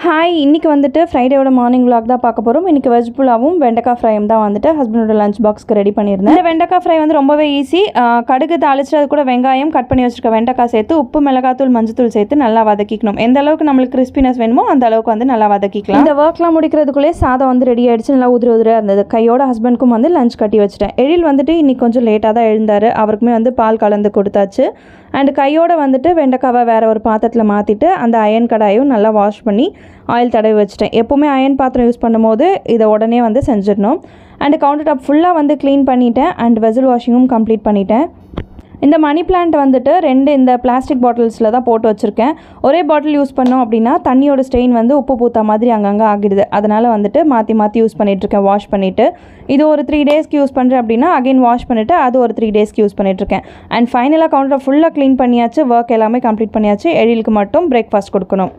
Hi, இன்றைக்கி வந்துட்டு ஃப்ரைடேவோட morning vlog தான் பார்க்க போகிறோம். இன்றைக்கி வெஜ் புலாவும் வெண்டைக்காய் ஃப்ரையும் தான் வந்துட்டு ஹஸ்பண்டோட லஞ்ச் பாக்ஸ்க்கு ரெடி பண்ணியிருந்தேன். இந்த வெண்டைக்காய் ஃப்ரை வந்து ரொம்பவே ஈஸி. கடுகு தாளிச்சிட்டு அது கூட வெங்காயம் கட் பண்ணி வச்சுருக்க வெண்டைக்காய் சேர்த்து உப்பு மிளகாத்தூள் மஞ்சத்தூள் சேர்த்து நல்லா வதக்கிக்கணும். எந்த அளவுக்கு நம்மளுக்கு கிறிஸ்பினஸ் வேணுமோ அந்த அளவுக்கு வந்து நல்லா வதக்கிக்கலாம். இந்த ஒர்க்லாம் முடிக்கிறதுக்குள்ளே சாதம் வந்து ரெடி ஆகிடுச்சு. நல்லா உதிரியாக இருந்தது. கையோட ஹஸ்பண்ட்க்கும் வந்து லஞ்ச் கட்டி வச்சுட்டேன். எழில் வந்துட்டு இன்றைக்கி கொஞ்சம் லேட்டாக தான் எழுந்தார். அவருக்குமே வந்து பால் கலந்து கொடுத்தாச்சு. அண்டு கையோடு வந்துட்டு வெண்டைக்காவை வேறு ஒரு பாத்திரத்தில் மாற்றிட்டு அந்த அயன் கடாயும் நல்லா வாஷ் பண்ணி ஆயில் தடவி வச்சுட்டேன். எப்போவுமே அயன் பாத்திரம் யூஸ் பண்ணும்போது இதை உடனே வந்து செஞ்சிடணும். அண்டு கவுண்டர் டாப் ஃபுல்லாக வந்து க்ளீன் பண்ணிட்டேன். அண்ட் வெசல் வாஷிங்கும் கம்ப்ளீட் பண்ணிட்டேன். இந்த மணி பிளான்ட் வந்துட்டு 2 இந்த பிளாஸ்டிக் பாட்டில்ஸில் தான் போட்டு வச்சுருக்கேன். ஒரே பாட்டில் யூஸ் பண்ணோம் அப்படின்னா தண்ணியோட ஸ்டெயின் வந்து உப்பு பூத்தா மாதிரி அங்கங்கே ஆகிடுது. அதனால் வந்துட்டு மாற்றி யூஸ் பண்ணிகிட்ருக்கேன் வாஷ் பண்ணிவிட்டு. இது ஒரு 3 டேஸ்க்கு யூஸ் பண்ணுறேன் அப்படின்னா அகைன் வாஷ் பண்ணிவிட்டு அது ஒரு 3 டேஸ்க்கு யூஸ் பண்ணிகிட்ருக்கேன். அண்ட் ஃபைனலாக கவுண்டர் ஃபுல்லாக க்ளீன் பண்ணியாச்சு. ஒர்க் எல்லாமே கம்ப்ளீட் பண்ணியாச்சு. எழிலுக்கு மட்டும் பிரேக்ஃபாஸ்ட் கொடுக்கணும்.